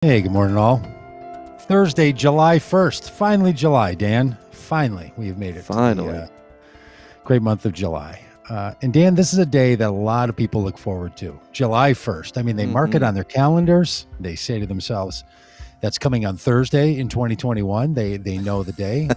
Hey, good morning, all. Thursday, July 1st. Finally, July, Dan. Finally, we have made it to Finally. the great month of July. And Dan, this is a day that a lot of people look forward to. July 1st. I mean, they mark it on their calendars. They say to themselves, that's coming on Thursday in 2021. They know the day.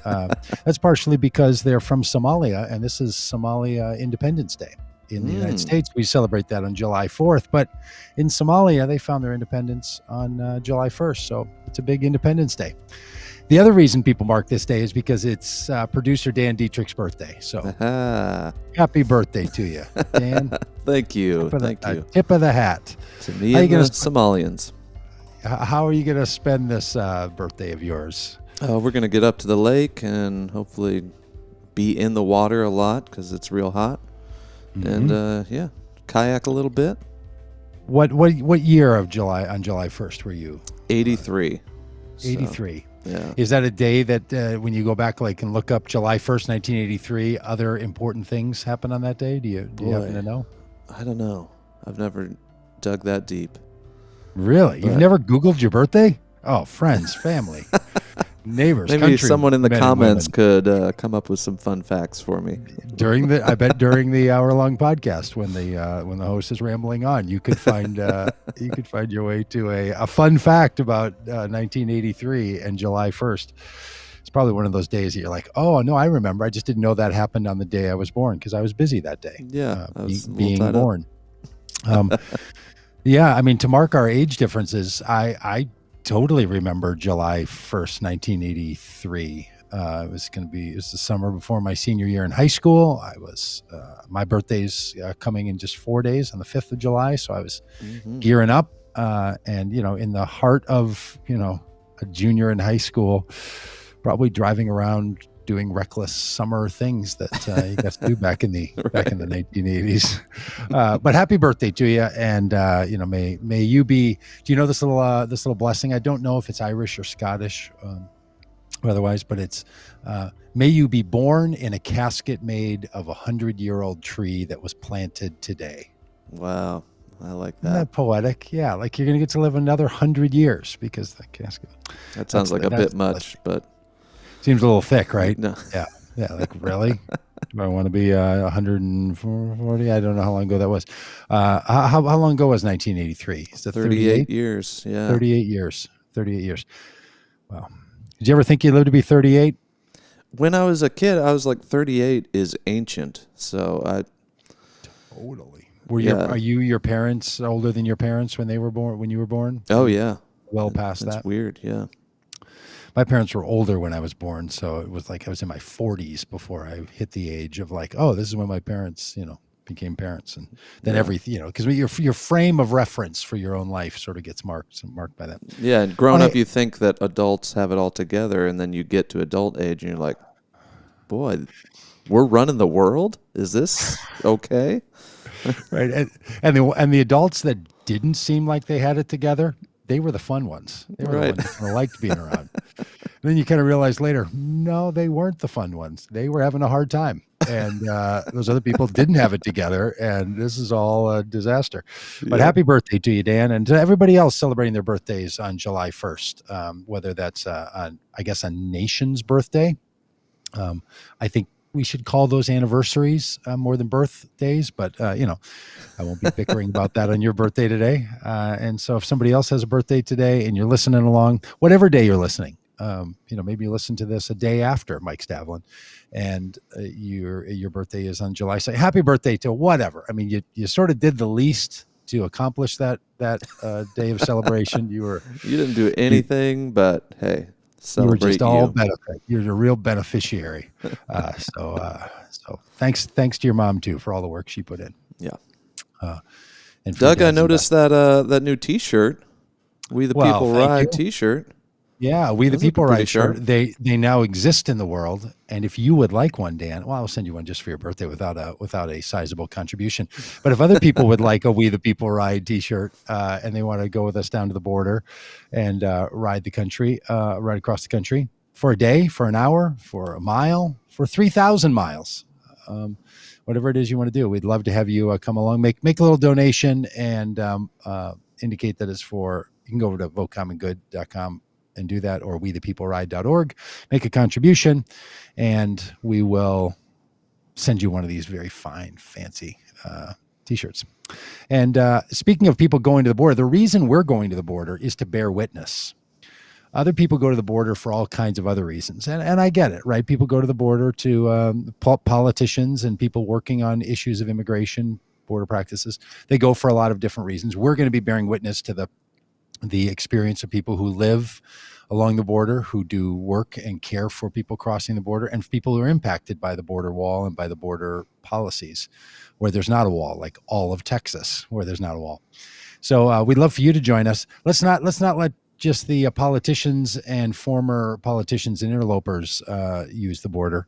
That's partially because they're from Somalia, and this is Somalia Independence Day. In the United States, we celebrate that on July 4th, but in Somalia, they found their independence on July 1st, so it's a big Independence Day. The other reason people mark this day is because it's producer Dan Deitrich's birthday, so happy birthday to you, Dan. Thank you. Thank you. Tip of the hat. To me and the Somalians. How are you going to spend this birthday of yours? We're going to get up to the lake and hopefully be in the water a lot because it's real hot. And kayak a little bit. What year of July on July 1st were you? 83. 83. So, yeah. Is that a day that when you go back and look up July 1st, 1983, other important things happen on that day? Do you happen to know? I don't know. I've never dug that deep. Really? You've never Googled your birthday? Oh, friends, family, neighbors, maybe country, someone in the comments could come up with some fun facts for me during the hour-long podcast when the host is rambling on. You could find your way to a fun fact about 1983 and July 1st. It's probably one of those days that you're like, oh no, I remember. I just didn't know that happened on the day I was born because I was busy that day. Yeah, I was being born. Yeah, I mean, to mark our age differences, I totally remember July 1st, 1983. It was the summer before my senior year in high school. My birthday's coming in just 4 days on the 5th of July. So I was gearing up and, in the heart of, a junior in high school, probably driving around doing reckless summer things that you got to do back in the 1980s. But happy birthday to you, and may you be. Do you know this little blessing? I don't know if it's Irish or Scottish, or otherwise, but it's may you be born in a casket made of 100-year-old tree that was planted today. Wow, I like that. Isn't that poetic? Yeah, like you're gonna get to live another 100 years because the casket. That sounds like a bit much, but. Seems a little thick, right? No. Yeah. Like, really? Do I want to be 140? I don't know how long ago that was. How long ago was 1983? Is that 38 years? Yeah. 38 years. 38 years. Wow. Did you ever think you'd live to be 38? When I was a kid, I was like 38 is ancient. So I. Totally. Are you your parents older than your parents when you were born? Oh yeah. Well past that. That's weird. Yeah. My parents were older when I was born, so it was like I was in my 40s before I hit the age of like, oh, this is when my parents, became parents, and then everything, because your frame of reference for your own life sort of gets marked by that. Yeah, and growing up, you think that adults have it all together, and then you get to adult age, and you're like, boy, we're running the world. Is this okay? Right, and the adults that didn't seem like they had it together, they were the fun ones. They were the ones that kind of liked being around. And then you kind of realize later, no, they weren't the fun ones. They were having a hard time. And those other people didn't have it together. And this is all a disaster. But happy birthday to you, Dan. And to everybody else celebrating their birthdays on July 1st, whether that's, a nation's birthday. I think we should call those anniversaries more than birthdays, but I won't be bickering about that on your birthday today. And so if somebody else has a birthday today and you're listening along, whatever day you're listening, maybe you listen to this a day after Mike Stavlin, and your birthday is on July 2nd. Happy birthday to whatever. I mean, you sort of did the least to accomplish that day of celebration. You didn't do anything, but hey. You were just all benefit. You're a real beneficiary. So thanks to your mom too for all the work she put in. Yeah. And Doug, I noticed that new T-shirt, "We the People Ride" T-shirt. Yeah, We the People Ride shirt. They now exist in the world, and if you would like one, Dan, well, I'll send you one just for your birthday without a sizable contribution. But if other people would like a We the People Ride T-shirt and they want to go with us down to the border and ride across the country for a day, for an hour, for a mile, for 3,000 miles, whatever it is you want to do, we'd love to have you come along, make a little donation, and indicate that it's for, you can go over to votecommongood.com and do that, or wethepeopleride.org, make a contribution, and we will send you one of these very fine, fancy t-shirts. And speaking of people going to the border, the reason we're going to the border is to bear witness. Other people go to the border for all kinds of other reasons. And I get it, right? People go to the border to politicians and people working on issues of immigration, border practices. They go for a lot of different reasons. We're going to be bearing witness to the experience of people who live along the border, who do work and care for people crossing the border, and people who are impacted by the border wall and by the border policies where there's not a wall, like all of Texas, where there's not a wall. So we'd love for you to join us. Let's not let just the politicians and former politicians and interlopers use the border.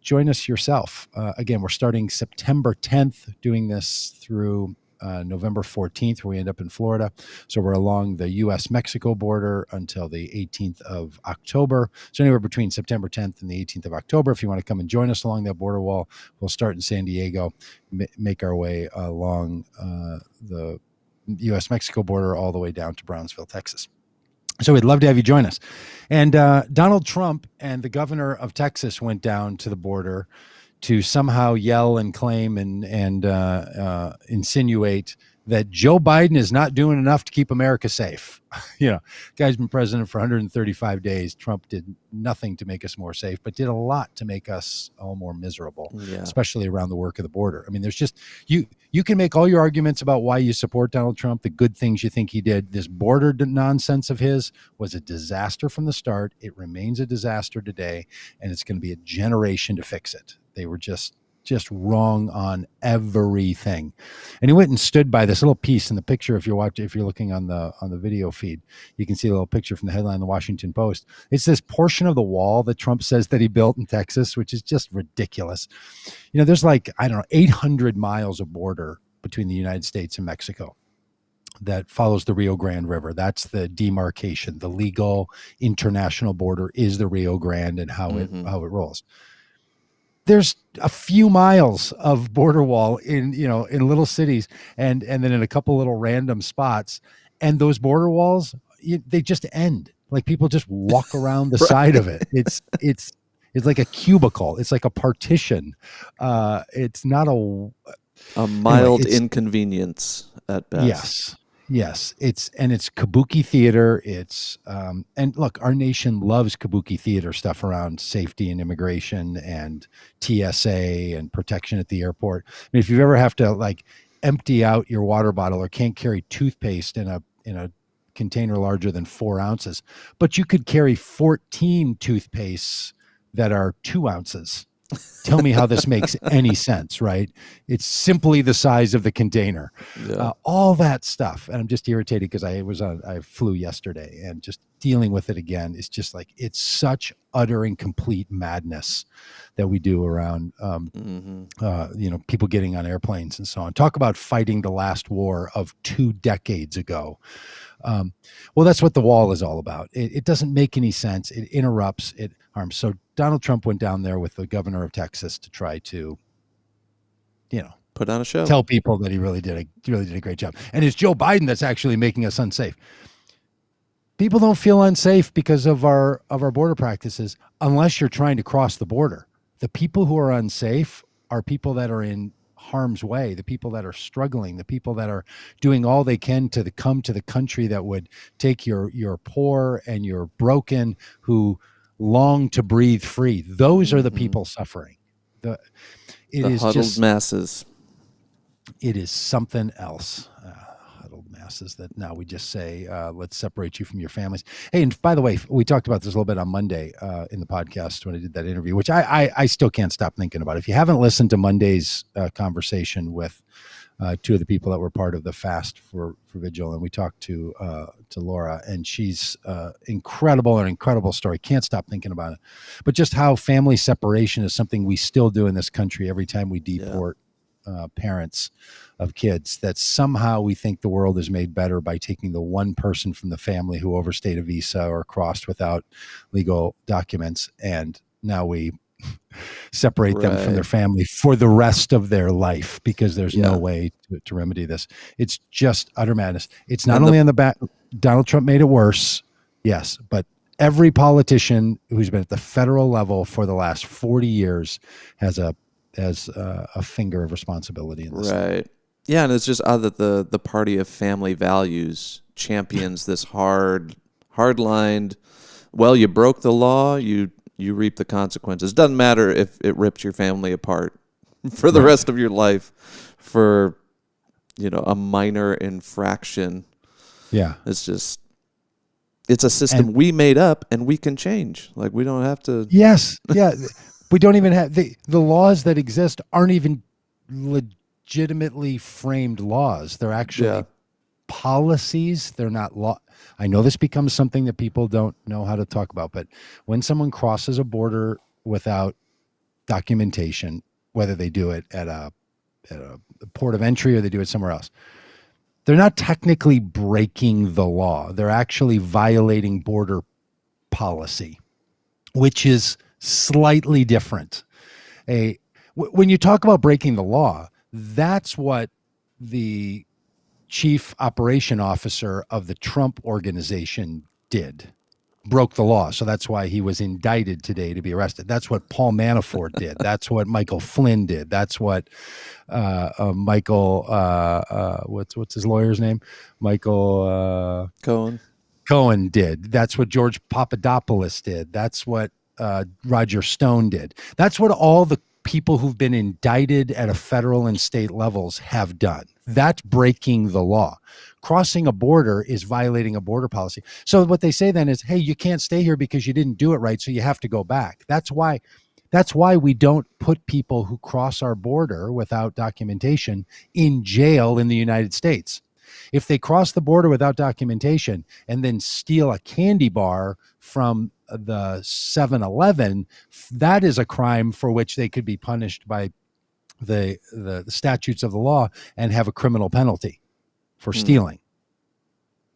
Join us yourself. Again, we're starting September 10th, doing this through November 14th, where we end up in Florida. So we're along the U.S.-Mexico border until the 18th of October. So anywhere between September 10th and the 18th of October, if you want to come and join us along that border wall, we'll start in San Diego, make our way along the U.S.-Mexico border all the way down to Brownsville, Texas. So we'd love to have you join us. And Donald Trump and the governor of Texas went down to the border to somehow yell and claim and insinuate that Joe Biden is not doing enough to keep America safe. Guy's been president for 135 days. Trump did nothing to make us more safe, but did a lot to make us all more miserable, especially around the work of the border. I mean, there's just, you can make all your arguments about why you support Donald Trump, the good things you think he did. This border nonsense of his was a disaster from the start. It remains a disaster today, and it's going to be a generation to fix it. They were just wrong on everything. And he went and stood by this little piece in the picture. If you're looking on the video feed, you can see a little picture from the headline of the Washington Post. It's this portion of the wall that Trump says that he built in Texas, which is just ridiculous. There's 800 miles of border between the United States and Mexico that follows the Rio Grande River. That's the demarcation. The legal international border is the Rio Grande and how it rolls. There's a few miles of border wall in little cities and then in a couple little random spots. And those border walls, they just end. Like people just walk around the side of it. It's like a cubicle. It's like a partition. It's not a mild inconvenience at best. Yes, it's kabuki theater. It's and look, our nation loves kabuki theater stuff around safety and immigration and TSA and protection at the airport. I mean, if you ever have to empty out your water bottle or can't carry toothpaste in a container larger than 4 ounces, but you could carry 14 toothpastes that are 2 ounces. Tell me how this makes any sense, right? It's simply the size of the container, all that stuff. And I'm just irritated because I flew yesterday, and just dealing with it again is just it's such utter and complete madness that we do around, people getting on airplanes and so on. Talk about fighting the last war of 2 decades ago. Well, that's what the wall is all about. It doesn't make any sense. It interrupts, it harms. So Donald Trump went down there with the governor of Texas to try to, put on a show, tell people that he really did a great job. And it's Joe Biden that's actually making us unsafe. People don't feel unsafe because of our border practices unless you're trying to cross the border. The people who are unsafe are people that are in harm's way, the people that are struggling, the people that are doing all they can to come to the country that would take your poor and your broken who long to breathe free. Those are the people suffering. The huddled masses. It is something else. Huddled masses that now we just say, let's separate you from your families. Hey, and by the way, we talked about this a little bit on Monday in the podcast when I did that interview, which I still can't stop thinking about. If you haven't listened to Monday's conversation with 2 of the people that were part of the fast for Vigil, and we talked to Laura, and she's an incredible story. Can't stop thinking about it. But just how family separation is something we still do in this country every time we deport parents of kids, that somehow we think the world is made better by taking the one person from the family who overstayed a visa or crossed without legal documents, and now we separate them from their Right. family for the rest of their life, because there's no Yeah. way to remedy this. It's just utter madness. It's not And only on the back. Donald Trump made it worse, yes, but every politician who's been at the federal level for the last 40 years has a finger of responsibility in this thing. Right. Yeah, and it's just odd that the party of family values champions this hard-lined, well, you broke the law, you reap the consequences. Doesn't matter if it rips your family apart for the rest of your life for, a minor infraction. Yeah. It's a system we made up and we can change. Like, we don't have to. Yes. Yeah. We don't even have the laws that exist aren't even legitimately framed laws. They're actually policies. They're not law. I know this becomes something that people don't know how to talk about, but when someone crosses a border without documentation, whether they do it at a port of entry or they do it somewhere else, they're not technically breaking the law. They're actually violating border policy, which is slightly different. When you talk about breaking the law, that's what the chief operation officer of the Trump organization did. Broke the law. So that's why he was indicted today to be arrested. That's what Paul Manafort did. That's what Michael Flynn did. That's what Michael, what's his lawyer's name? Michael Cohen did. That's what George Papadopoulos did. That's what Roger Stone did. That's what all the people who've been indicted at a federal and state levels have done. That's breaking the law. Crossing a border is violating a border policy. So what they say then is, hey, you can't stay here because you didn't do it right, so you have to go back. That's why we don't put people who cross our border without documentation in jail in the United States. If they cross the border without documentation and then steal a candy bar from the 7-Eleven, that is a crime for which they could be punished by the statutes of the law and have a criminal penalty for stealing.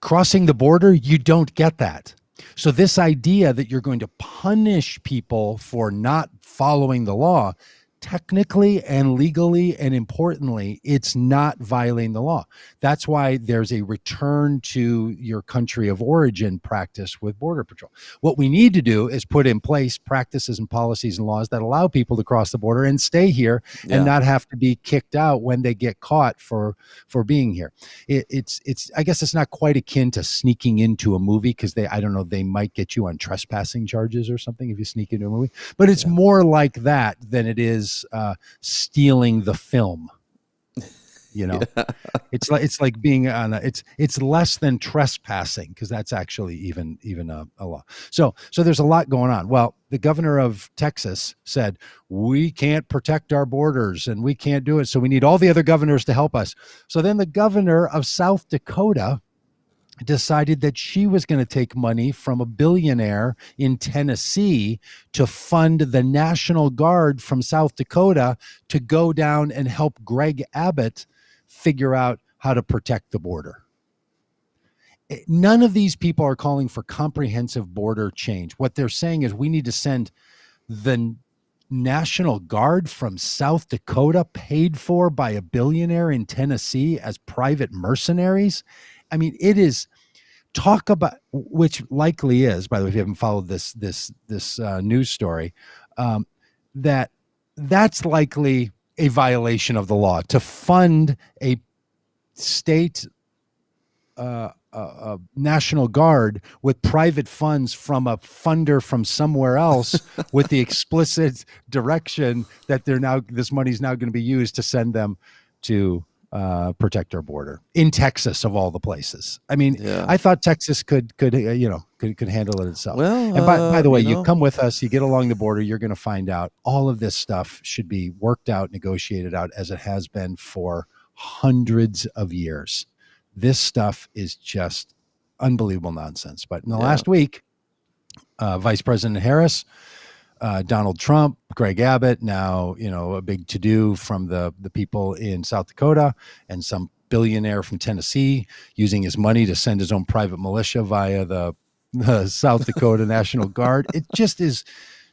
Crossing the border, you don't get that. So this idea that you're going to punish people for not following the law, technically and legally and importantly, it's not violating the law. That's why there's a return to your country of origin practice with Border Patrol. What we need to do is put in place practices and policies and laws that allow people to cross the border and stay here and not have to be kicked out when they get caught for being here. It's I guess it's not quite akin to sneaking into a movie, because I don't know, they might get you on trespassing charges or something if you sneak into a movie, but it's more like that than it is stealing the film. It's like being on it's less than trespassing, because that's actually even a law. So there's a lot going on. Well, the governor of Texas said, we can't protect our borders and we can't do it, so we need all the other governors to help us. So then the governor of South Dakota decided that she was going to take money from a billionaire in Tennessee to fund the National Guard from South Dakota to go down and help Greg Abbott figure out how to protect the border. None of these people are calling for comprehensive border change. What they're saying is we need to send the National Guard from South Dakota, paid for by a billionaire in Tennessee, as private mercenaries. I mean, it is talk about, which likely is, by the way, if you haven't followed this news story, that's likely a violation of the law to fund a state National Guard with private funds from a funder from somewhere else with the explicit direction that this money's now going to be used to send them to protect our border in Texas, of all the places. I mean, I thought Texas could handle it itself. Well, and by the way, you come with us, you get along the border, you're going to find out all of this stuff should be worked out, negotiated out, as it has been for hundreds of years. This stuff is just unbelievable nonsense. But in the last week, Vice President Harris, Donald Trump, Greg Abbott, now, a big to-do from the people in South Dakota, and some billionaire from Tennessee using his money to send his own private militia via the South Dakota National Guard. It just is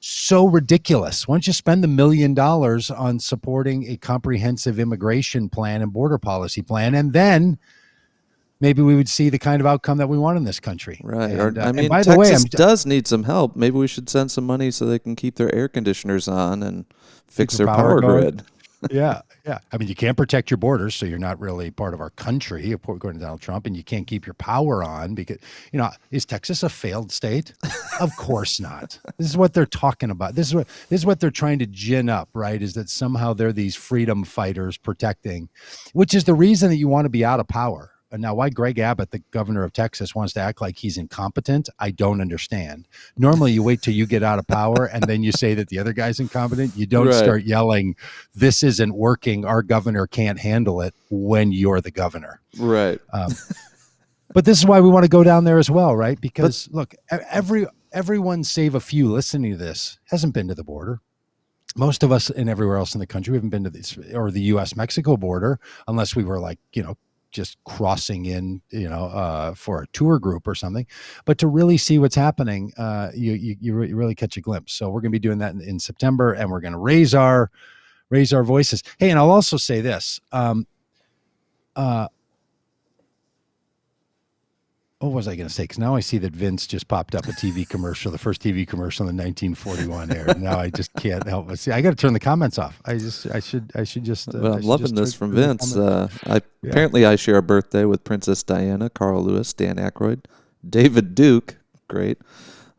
so ridiculous. Why don't you spend $1 million on supporting a comprehensive immigration plan and border policy plan, and then maybe we would see the kind of outcome that we want in this country. Right. And by the way, Texas does need some help. Maybe we should send some money so they can keep their air conditioners on and fix their power grid. Yeah. I mean, you can't protect your borders, so you're not really part of our country, according to Donald Trump, and you can't keep your power on because, is Texas a failed state? Of course not. This is what they're talking about. This is what they're trying to gin up, right? Is that somehow they're these freedom fighters protecting, which is the reason that you want to be out of power. Now, why Greg Abbott, the governor of Texas, wants to act like he's incompetent, I don't understand. Normally, you wait till you get out of power and then you say that the other guy's incompetent. You don't start yelling, this isn't working, our governor can't handle it, when you're the governor. Right. But this is why we want to go down there as well, right? Because, look, everyone save a few listening to this hasn't been to the border. Most of us and everywhere else in the country, we haven't been to this or the U.S.-Mexico border unless we were just crossing in, for a tour group or something. But to really see what's happening, you really catch a glimpse. So we're going to be doing that in September, and we're going to raise our voices. Hey, and I'll also say this. What was I going to say? Because now I see that Vince just popped up a TV commercial, the first TV commercial in the 1941 era. Now I just can't help but see. I got to turn the comments off. I should just. Well, I'm loving this from Vince. Apparently I share a birthday with Princess Diana, Carl Lewis, Dan Aykroyd, David Duke, great,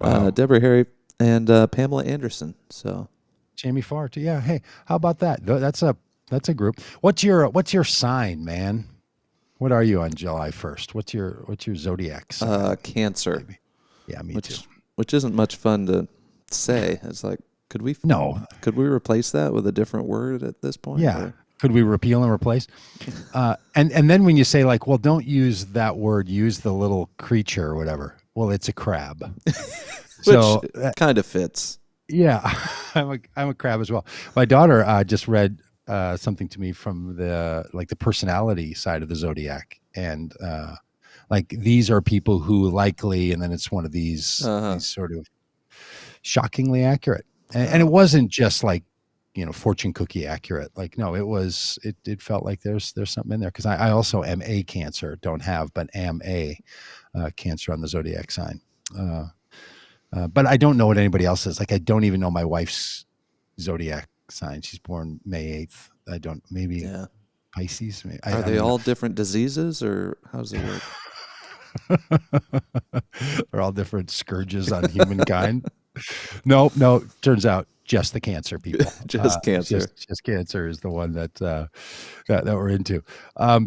wow. Deborah Harry, and Pamela Anderson. So, Jamie Farr too. Yeah. Hey, how about that? That's a group. What's your sign, man? What are you on July 1st? What's your zodiac sign? Cancer. Maybe. Yeah, me too. Which isn't much fun to say. It's like, could we replace that with a different word at this point? Yeah. Or? Could we repeal and replace? And then when you say like, well, don't use that word, use the little creature or whatever. Well, it's a crab. So which kind of fits. Yeah, I'm a crab as well. My daughter just read something to me from the personality side of the zodiac, and these are people who likely, and then it's one of these sort of shockingly accurate, and it wasn't just fortune cookie accurate. No, it felt like there's something in there, because I also am a Cancer, don't have, but am a Cancer on the zodiac sign. But I don't know what anybody else is. I don't even know my wife's zodiac sign. She's born May 8th. I don't, maybe Pisces. Maybe. Are they all different diseases, or how does it work? They're all different scourges on humankind. No, turns out just the Cancer people. Just Cancer. Just Cancer is the one that we're into. All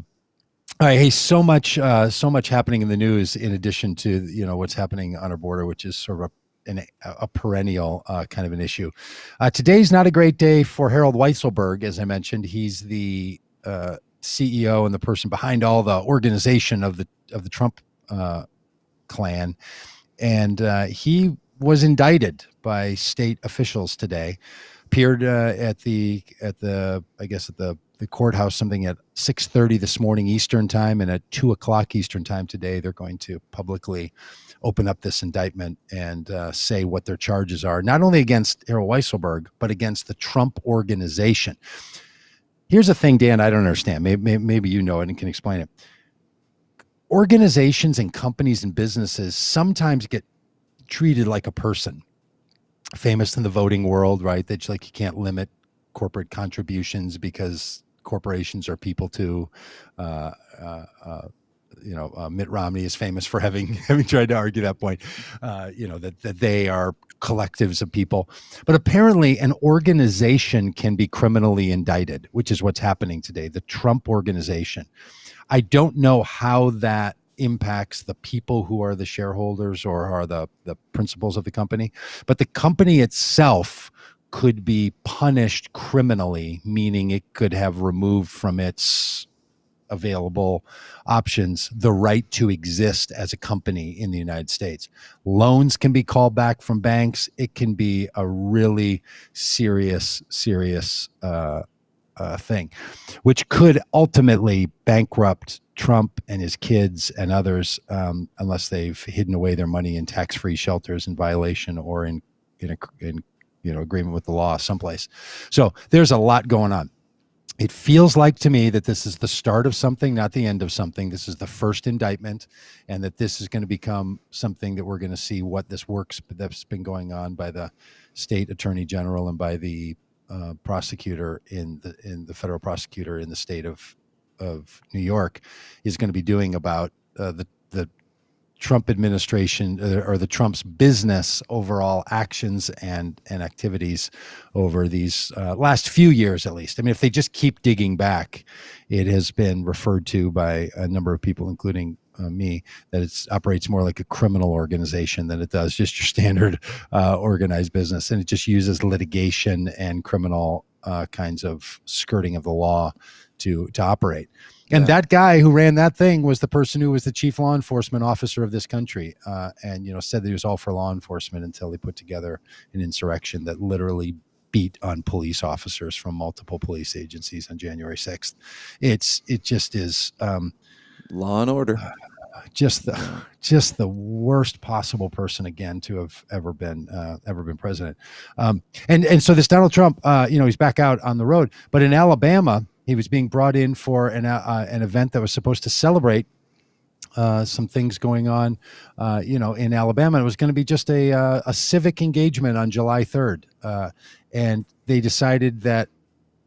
right, hey, so much happening in the news, in addition to what's happening on our border, which is sort of a perennial kind of an issue. Today's not a great day for Harold Weisselberg, as I mentioned. He's the CEO and the person behind all the organization of the Trump clan, and he was indicted by state officials today. Appeared at the courthouse something at 6:30 this morning Eastern time, and at 2:00 Eastern time today, they're going to publicly open up this indictment and say what their charges are, not only against Harold Weisselberg, but against the Trump organization. Here's the thing, Dan, I don't understand. Maybe you know it and can explain it. Organizations and companies and businesses sometimes get treated like a person. Famous in the voting world, right? That you can't limit corporate contributions because corporations are people too. Mitt Romney is famous for having tried to argue that point, that they are collectives of people. But apparently an organization can be criminally indicted, which is what's happening today, the Trump organization. I don't know how that impacts the people who are the shareholders or are the principals of the company, but the company itself could be punished criminally, meaning it could have removed from its available options the right to exist as a company in the United States. Loans can be called back from banks. It can be a really serious thing, which could ultimately bankrupt Trump and his kids and others, unless they've hidden away their money in tax-free shelters in violation or in agreement with the law someplace. So there's a lot going on. It feels like to me that this is the start of something, not the end of something. This is the first indictment, and that this is going to become something that we're going to see what this works that's been going on by the state attorney general and by the prosecutor in the federal prosecutor in the state of New York is going to be doing about the Trump administration or the Trump's business overall actions and activities over these last few years, at least. I mean, if they just keep digging back, it has been referred to by a number of people, including me, that it operates more like a criminal organization than it does just your standard organized business. And it just uses litigation and criminal kinds of skirting of the law to operate. And that guy who ran that thing was the person who was the chief law enforcement officer of this country, and said that he was all for law enforcement until he put together an insurrection that literally beat on police officers from multiple police agencies on January 6th. It just is law and order. Just the worst possible person again to have ever been president. And so this Donald Trump, he's back out on the road, but in Alabama, he was being brought in for an event that was supposed to celebrate some things going on, in Alabama. It was going to be just a civic engagement on July 3rd. And they decided that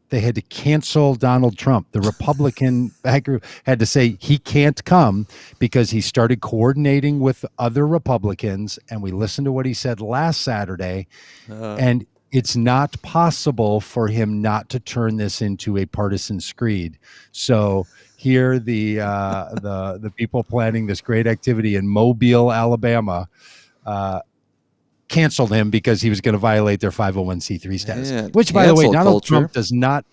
they had to cancel Donald Trump. The Republican back group had to say he can't come because he started coordinating with other Republicans. And we listened to what he said last Saturday. And it's not possible for him not to turn this into a partisan screed. So here the people planning this great activity in Mobile, Alabama, canceled him because he was going to violate their 501c3 status. Man, which, by the way, Donald Trump does not.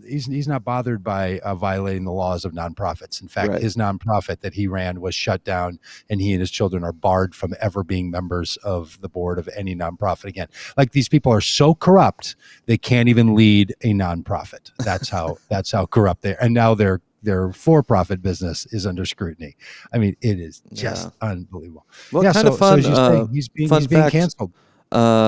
He's not bothered by violating the laws of nonprofits. In fact, his nonprofit that he ran was shut down, and he and his children are barred from ever being members of the board of any nonprofit again. Like, these people are so corrupt they can't even lead a nonprofit. That's how corrupt they are. And now their for-profit business is under scrutiny. I mean, it is just unbelievable. Well, kind of fun. So he's being canceled.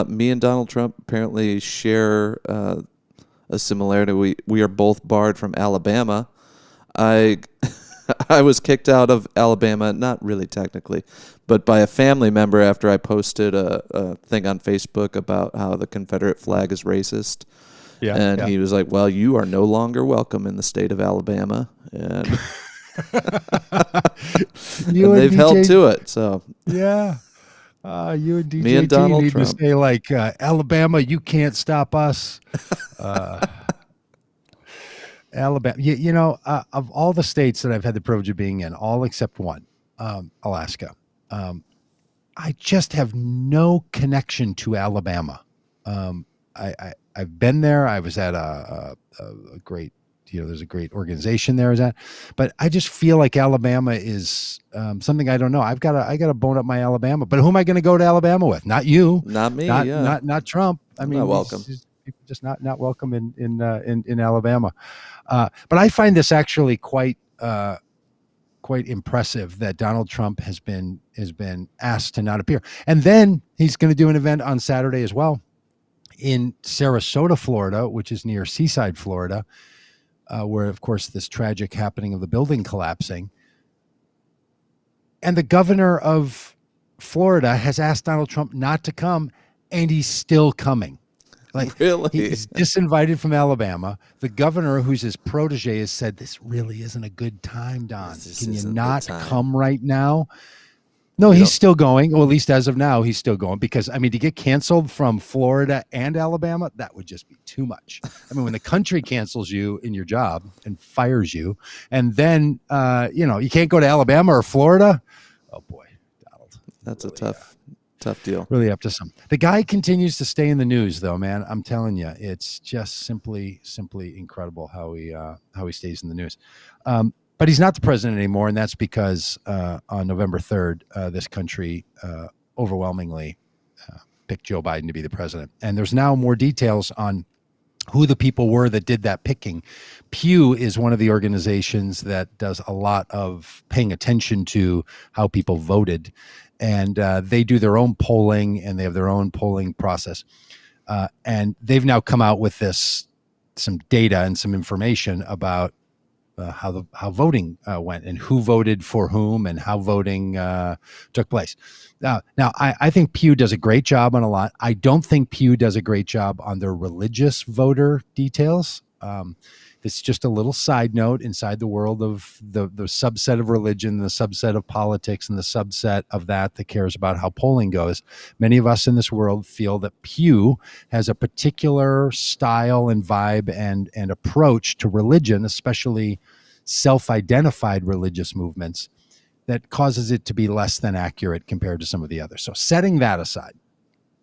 Me and Donald Trump apparently share a similarity. We are both barred from Alabama. I was kicked out of Alabama, not really technically, but by a family member after I posted a thing on Facebook about how the Confederate flag is racist. He was like, well, you are no longer welcome in the state of Alabama. And, and they've held to it. So yeah. You and DJ me and Donald need Trump. to say, like, Alabama, you can't stop us. Alabama, of all the states that I've had the privilege of being in, all except one, Alaska, I just have no connection to Alabama. I've been there. I was at a great, there's a great organization there. But I just feel like Alabama is something I don't know. I got to bone up my Alabama. But who am I going to go to Alabama with? Not you. Not me. Not Trump. I mean, not welcome. People just not welcome in Alabama. But I find this actually quite impressive that Donald Trump has been asked to not appear, and then he's going to do an event on Saturday as well in Sarasota, Florida, which is near Seaside, Florida, where, of course, this tragic happening of the building collapsing. And the governor of Florida has asked Donald Trump not to come, and he's still coming. Like, really? He's disinvited from Alabama. The governor, who's his protege, has said, this really isn't a good time, Don. Can you not come right now? No, he's still going. Well, at least as of now, he's still going, because, I mean, to get canceled from Florida and Alabama, that would just be too much. I mean, when the country cancels you in your job and fires you, and then, you can't go to Alabama or Florida. Oh, boy, Donald. That's really, a tough deal. Really up to some. The guy continues to stay in the news, though, man. I'm telling you, it's just simply incredible how he stays in the news. But he's not the president anymore, and that's because on November 3rd, this country overwhelmingly picked Joe Biden to be the president. And there's now more details on who the people were that did that picking. Pew is one of the organizations that does a lot of paying attention to how people voted, and they do their own polling, and they have their own polling process. And they've now come out with some data and some information about how voting went and who voted for whom and how voting took place. Now, I think Pew does a great job on a lot. I don't think Pew does a great job on their religious voter details. It's just a little side note inside the world of the subset of religion, the subset of politics, and the subset of that cares about how polling goes. Many of us in this world feel that Pew has a particular style and vibe and approach to religion, especially self-identified religious movements, that causes it to be less than accurate compared to some of the others. So setting that aside,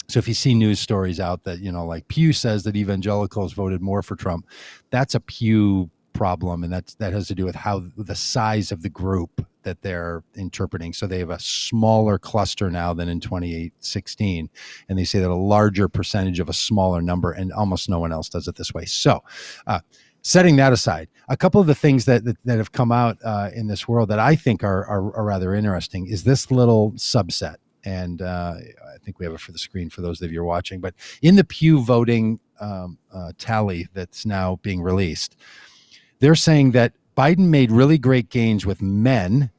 so if you see news stories out that, like Pew says that evangelicals voted more for Trump, that's a Pew problem. And that has to do with how the size of the group that they're interpreting. So they have a smaller cluster now than in 2016. And they say that a larger percentage of a smaller number, and almost no one else does it this way. So setting that aside, a couple of the things that have come out in this world that I think are rather interesting is this little subset. And I think we have it for the screen for those of you who are watching. But in the Pew voting tally that's now being released, they're saying that Biden made really great gains with men,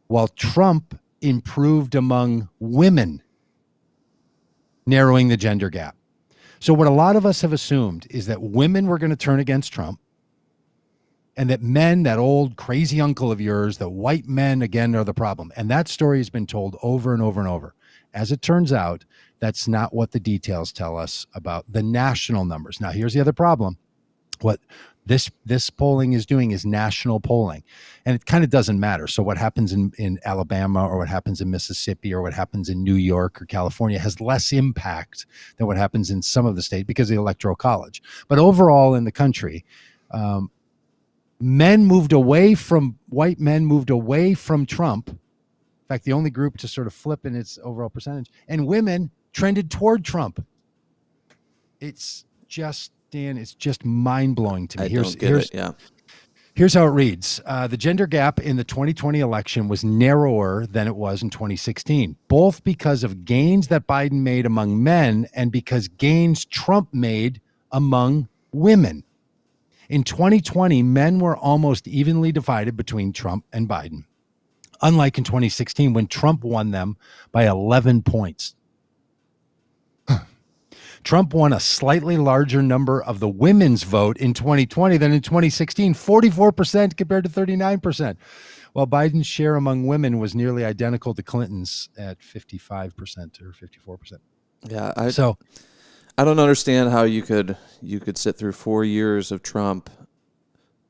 while Trump improved among women, narrowing the gender gap. So what a lot of us have assumed is that women were going to turn against Trump, and that men, that old crazy uncle of yours, that white men, again, are the problem. And that story has been told over and over and over. As it turns out, that's not what the details tell us about the national numbers. Now, here's the other problem. What this polling is doing is national polling, and it kind of doesn't matter. So what happens in Alabama or what happens in Mississippi or what happens in New York or California has less impact than what happens in some of the states because of the Electoral College. But overall in the country, white men moved away from Trump. In fact, the only group to sort of flip in its overall percentage, and women trended toward Trump. It's just, Dan, it's just mind-blowing to me. Here's how it reads. The gender gap in the 2020 election was narrower than it was in 2016, both because of gains that Biden made among men and because gains Trump made among women. In 2020, men were almost evenly divided between Trump and Biden, unlike in 2016 when Trump won them by 11 points. Trump won a slightly larger number of the women's vote in 2020 than in 2016, 44% compared to 39%, while Biden's share among women was nearly identical to Clinton's at 55% or 54%. Yeah, I don't understand how you could sit through 4 years of Trump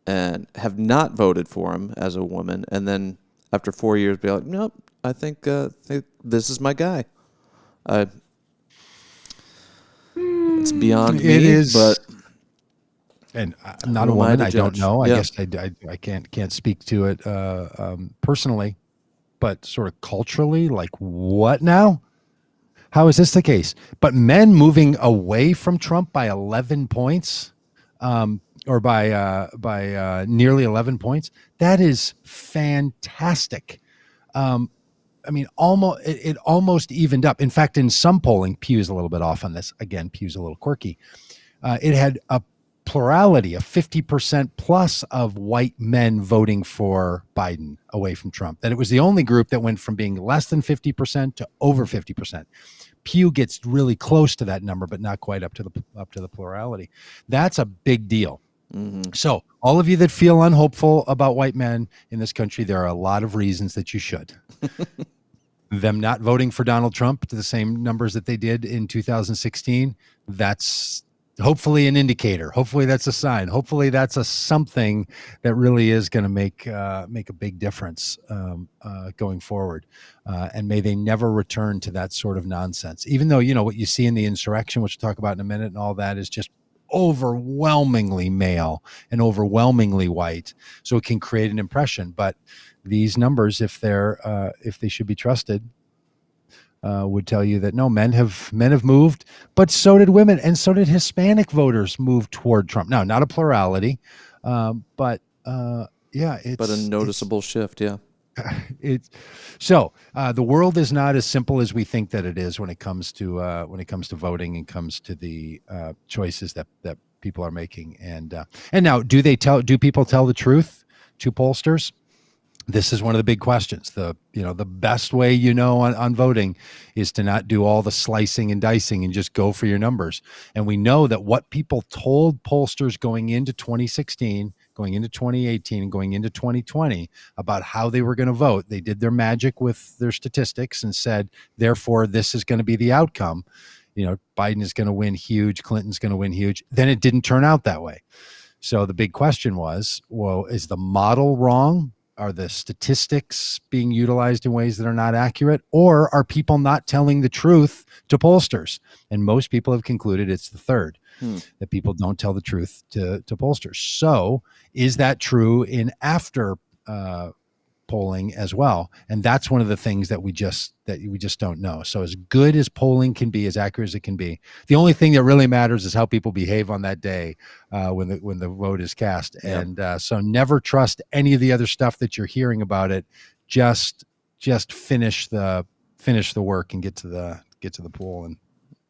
and have not voted for him as a woman, and then after 4 years be like, nope, I think this is my guy. It's beyond me, but and I'm not a woman. I don't know. I guess I can't speak to it personally, but sort of culturally, like what now? How is this the case? But men moving away from Trump by 11 points, or by nearly 11 points, that is fantastic. I mean, it almost evened up. In fact, in some polling, Pew's a little bit off on this. Again, Pew's a little quirky. It had a plurality of 50% plus of white men voting for Biden away from Trump. That it was the only group that went from being less than 50% to over 50%. Pew gets really close to that number, but not quite up to the plurality. That's a big deal. Mm-hmm. So all of you that feel unhopeful about white men in this country, there are a lot of reasons that you should. Them not voting for Donald Trump to the same numbers that they did in 2016, that's hopefully an indicator. Hopefully that's a sign. Hopefully that's something that really is going to make a big difference going forward. And may they never return to that sort of nonsense. Even though, what you see in the insurrection, which we'll talk about in a minute, and all that is just overwhelmingly male and overwhelmingly white. So it can create an impression. But these numbers, if they should be trusted, would tell you that no, men have moved, but so did women, and so did Hispanic voters move toward Trump. Now, not a plurality, but a noticeable shift. Yeah, It's so the world is not as simple as we think that it is when it comes to voting and comes to the choices that people are making. And now, do people tell the truth to pollsters? This is one of the big questions. The best way on voting is to not do all the slicing and dicing and just go for your numbers. And we know that what people told pollsters going into 2016, going into 2018, and going into 2020 about how they were going to vote, they did their magic with their statistics and said, therefore, this is going to be the outcome. Biden is going to win huge, Clinton's going to win huge. Then it didn't turn out that way. So the big question was, well, is the model wrong? Are the statistics being utilized in ways that are not accurate? Or are people not telling the truth to pollsters? And most people have concluded it's the third, that people don't tell the truth to pollsters. So is that true in after polling as well? And that's one of the things that we just don't know. So as good as polling can be, as accurate as it can be, the only thing that really matters is how people behave on that day when the vote is cast. Yeah. And so never trust any of the other stuff that you're hearing about it. Just finish the work and get to the poll and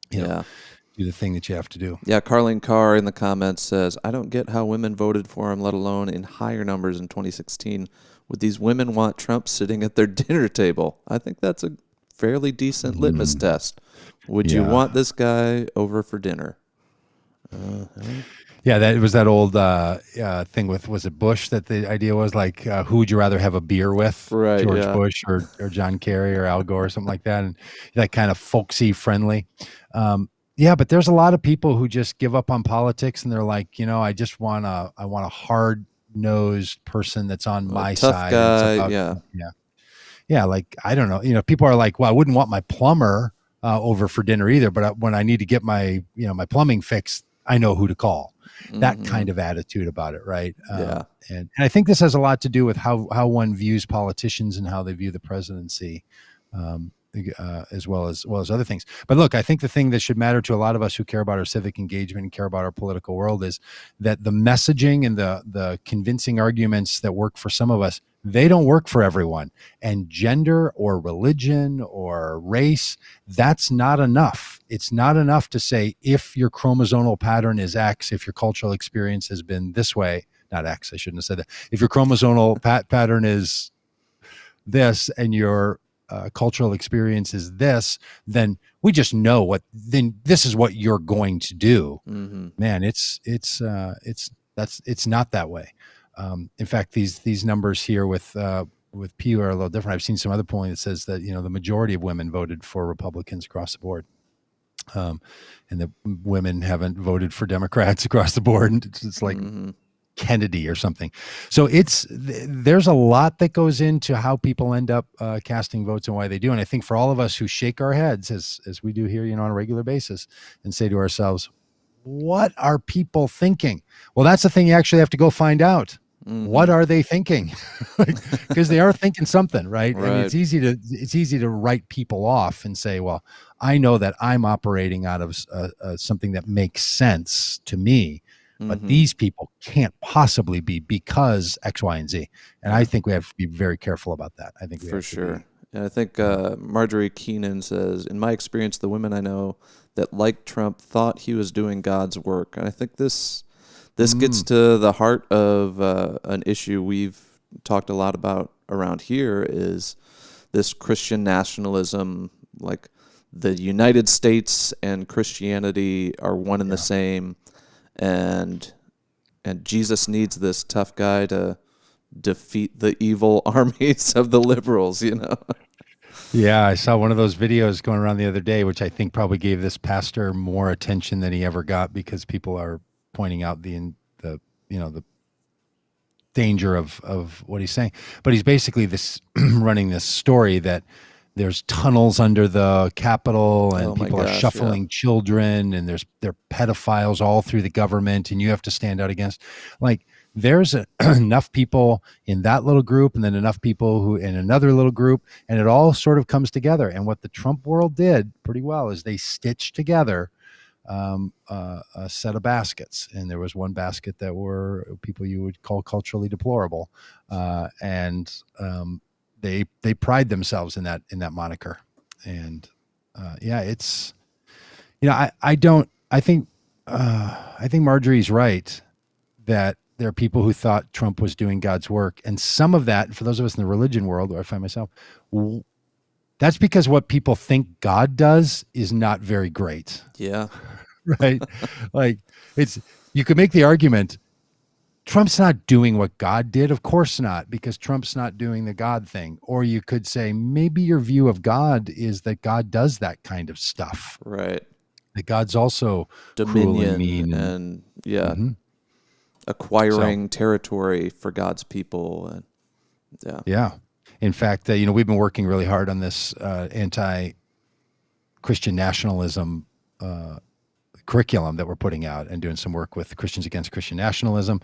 do the thing that you have to do. Yeah, Carlene Carr in the comments says, I don't get how women voted for him, let alone in higher numbers in 2016. Would these women want Trump sitting at their dinner table? I think that's a fairly decent litmus test. Would you want this guy over for dinner? Yeah, that was that old thing with, was it Bush, that the idea was like, who would you rather have a beer with? Right, George yeah. Bush or John Kerry or Al Gore or something like that. And that kind of folksy friendly. Yeah, but there's a lot of people who just give up on politics and they're like, I want a hard nosed person that's on my tough side. guy, Yeah. Like, I don't know, people are like, well, I wouldn't want my plumber over for dinner either, but when I need to get my plumbing fixed, I know who to call. That kind of attitude about it, right? And I think this has a lot to do with how one views politicians and how they view the presidency, as well as other things. But look, I think the thing that should matter to a lot of us who care about our civic engagement and care about our political world is that the messaging and the convincing arguments that work for some of us, they don't work for everyone. And gender or religion or race, that's not enough. It's not enough to say, if your chromosomal pattern is X, if your cultural experience has been this way, not X, I shouldn't have said that. If your chromosomal pattern is this and your cultural experience is this, then we just know then this is what you're going to do. Man, it's not that way. In fact, these numbers here with Pew are a little different. I've seen some other polling that says that the majority of women voted for Republicans across the board, and that women haven't voted for Democrats across the board. It's like Kennedy or something. So there's a lot that goes into how people end up casting votes and why they do. And I think for all of us who shake our heads as we do here, on a regular basis, and say to ourselves, what are people thinking? Well, that's the thing you actually have to go find out. What are they thinking? Because they are thinking something, right? I mean, it's easy to write people off and say, well, I know that I'm operating out of something that makes sense to me, but these people can't possibly be because X, Y, and Z. And I think we have to be very careful about that. I think for sure. And I think Marjorie Keenan says, in my experience, the women I know that liked Trump thought he was doing God's work. And I think this gets to the heart of an issue we've talked a lot about around here, is this Christian nationalism, like the United States and Christianity are one and the same. And Jesus needs this tough guy to defeat the evil armies of the liberals, Yeah, I saw one of those videos going around the other day, which I think probably gave this pastor more attention than he ever got, because people are pointing out the danger of what he's saying. But he's basically running this story that there's tunnels under the Capitol, and people are shuffling children, and there are pedophiles all through the government, and you have to stand out against. Like, there's enough people in that little group, and then enough people who in another little group, and it all sort of comes together. And what the Trump world did pretty well is they stitched together a set of baskets, and there was one basket that were people you would call culturally deplorable, and they pride themselves in that moniker. And yeah, it's, I don't, I think Marjorie's right that there are people who thought Trump was doing God's work. And some of that, for those of us in the religion world, where I find myself, that's because what people think God does is not very great. Yeah. Right. Like, you could make the argument, Trump's not doing what God did. Of course not, because Trump's not doing the God thing. Or you could say maybe your view of God is that God does that kind of stuff. Right. That God's also Dominion cruel and mean. And yeah, Mhm. acquiring territory for God's people. And yeah. Yeah. In fact, we've been working really hard on this anti-Christian nationalism curriculum that we're putting out, and doing some work with Christians Against Christian Nationalism.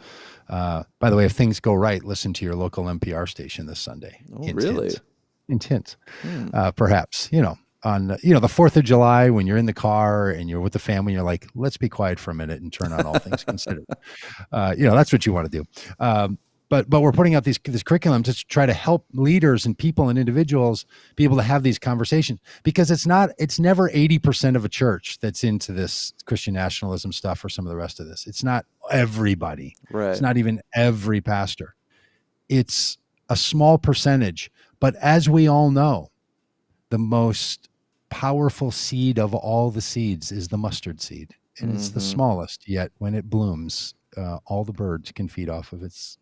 By the way, if things go right, listen to your local NPR station this Sunday. Oh, really? Hint. Perhaps, on, the 4th of July, when you're in the car and you're with the family, you're like, let's be quiet for a minute and turn on All Things Considered. That's what you want to do. But we're putting out this curriculum to try to help leaders and people and individuals be able to have these conversations, because it's never 80% of a church that's into this Christian nationalism stuff or some of the rest of this. It's not everybody. Right. It's not even every pastor. It's a small percentage. But as we all know, the most powerful seed of all the seeds is the mustard seed. And it's the smallest, yet when it blooms, all the birds can feed off of its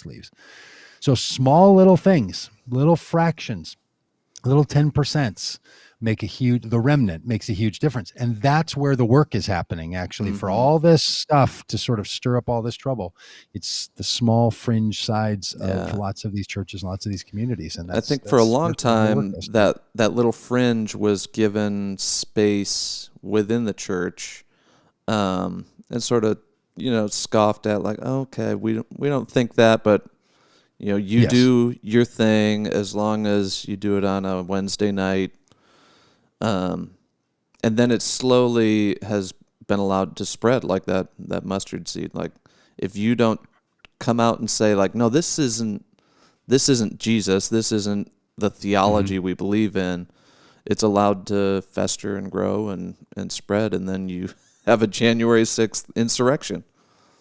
leaves. So small little things, little fractions, little 10% the remnant makes a huge difference. And that's where the work is happening, actually, for all this stuff to sort of stir up all this trouble. It's the small fringe sides of lots of these churches and lots of these communities. And I think for a long time that little fringe was given space within the church, and sort of, scoffed at, like, oh, okay, we don't think that, but you do your thing as long as you do it on a Wednesday night. And then it slowly has been allowed to spread like that mustard seed. Like, if you don't come out and say, like, no, this isn't Jesus, this isn't the theology we believe in, it's allowed to fester and grow and spread, and then you have a January 6th insurrection.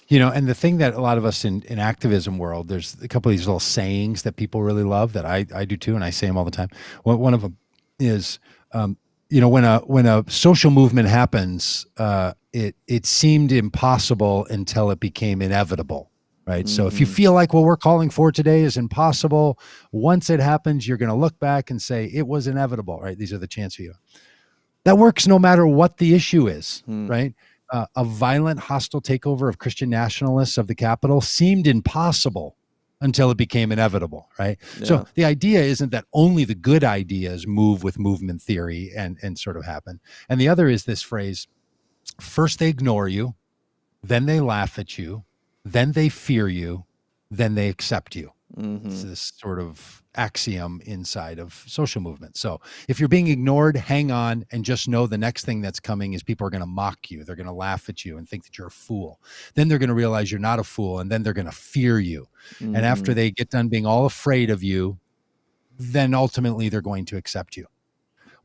And the thing that a lot of us in activism world, there's a couple of these little sayings that people really love that I do too, and I say them all the time. One of them is, when a social movement happens, it seemed impossible until it became inevitable, right? So if you feel like what we're calling for today is impossible, once it happens, you're going to look back and say it was inevitable, right? These are the chants for you. That works no matter what the issue is, right? A violent, hostile takeover of Christian nationalists of the Capitol seemed impossible until it became inevitable, right? Yeah. So the idea isn't that only the good ideas move with movement theory and sort of happen. And the other is this phrase: first they ignore you, then they laugh at you, then they fear you, then they accept you. It's this sort of axiom inside of social movements. So if you're being ignored, hang on and just know the next thing that's coming is people are going to mock you. They're going to laugh at you and think that you're a fool. Then they're going to realize you're not a fool, and then they're going to fear you. And after they get done being all afraid of you, then ultimately they're going to accept you.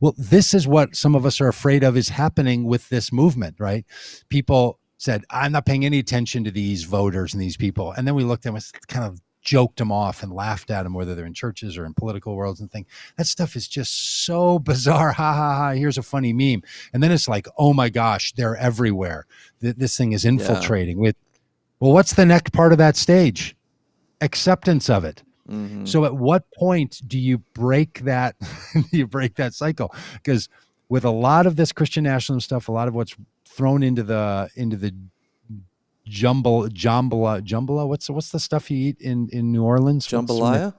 Well, this is what some of us are afraid of is happening with this movement, right? People said, I'm not paying any attention to these voters and these people. And then we looked at them and kind of joked them off and laughed at them, whether they're in churches or in political worlds, and think that stuff is just so bizarre. Ha ha ha. Here's a funny meme. And then it's like, oh my gosh, they're everywhere. This thing is infiltrating with, well, what's the next part of that stage? Acceptance of it. So at what point do you break that, cycle? Because with a lot of this Christian nationalism stuff, a lot of what's thrown into the jambalaya. What's the stuff you eat in New Orleans? Jambalaya?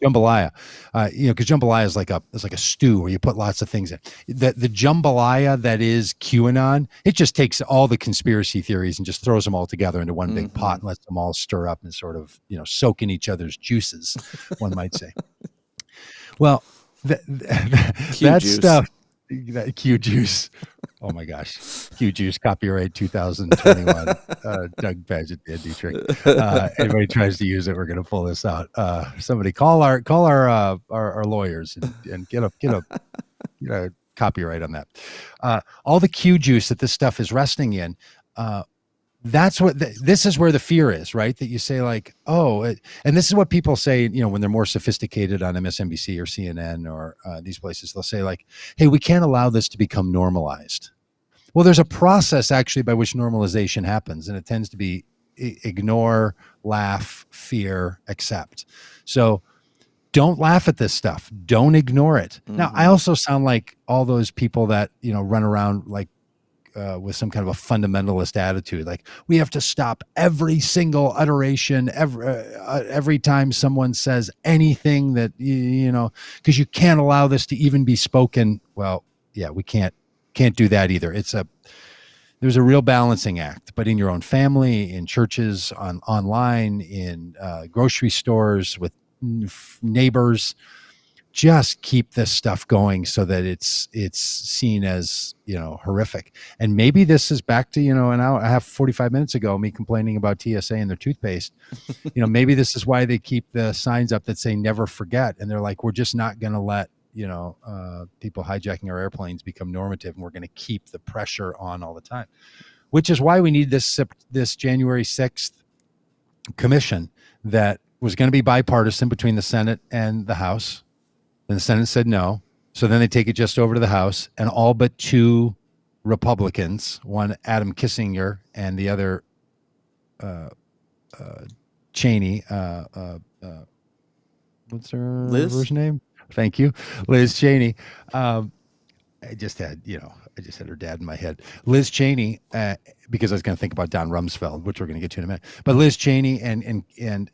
Jambalaya. Because jambalaya is like a stew where you put lots of things in. The jambalaya that is QAnon, it just takes all the conspiracy theories and just throws them all together into one big pot and lets them all stir up and sort of, soak in each other's juices, one might say. Well, that juice stuff. That Q Juice. Oh my gosh. Q Juice copyright 2021. Doug Pagitt, Dan Deitrich. Anybody tries to use it, we're gonna pull this out. Somebody call our lawyers and get a copyright on that. All the Q juice that this stuff is resting in, that's what this is where the fear is, right? That you say like, and this is what people say, when they're more sophisticated on MSNBC or CNN or these places, they'll say like, hey, we can't allow this to become normalized. Well, there's a process actually by which normalization happens, and it tends to be ignore, laugh, fear, accept. So don't laugh at this stuff. Don't ignore it. Mm-hmm. Now, I also sound like all those people that, run around like with some kind of a fundamentalist attitude. Like we have to stop every single iteration, every time someone says anything that, because you can't allow this to even be spoken. Well, yeah, we can't do that either. There's a real balancing act, but in your own family, in churches, online, in grocery stores, with neighbors, just keep this stuff going so that it's seen as horrific. And maybe this is back to an hour, I have 45 minutes ago, me complaining about TSA and their toothpaste. Maybe this is why they keep the signs up that say never forget, and they're like, we're just not going to let people hijacking our airplanes become normative, and we're going to keep the pressure on all the time, which is why we need this January 6th commission that was going to be bipartisan between the Senate and the House. And the Senate said no. So then they take it just over to the House, and all but two Republicans, one Adam Kissinger and the other Cheney. What's her first name? Thank you, Liz Cheney. I just had her dad in my head. Liz Cheney, because I was going to think about Don Rumsfeld, which we're going to get to in a minute. But Liz Cheney and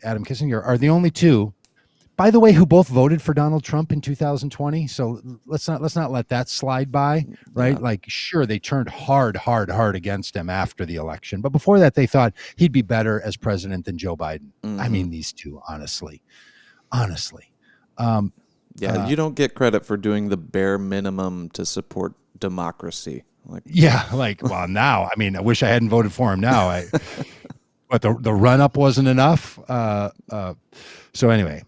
Adam Kissinger are the only two, by the way, who both voted for Donald Trump in 2020. So let's not let that slide by, right? Yeah. Like, sure, they turned hard against him after the election, but before that, they thought he'd be better as president than Joe Biden. Mm-hmm. I mean, these two, honestly. You don't get credit for doing the bare minimum to support democracy. Well, now, I mean, I wish I hadn't voted for him now. But the run up wasn't enough. So anyway,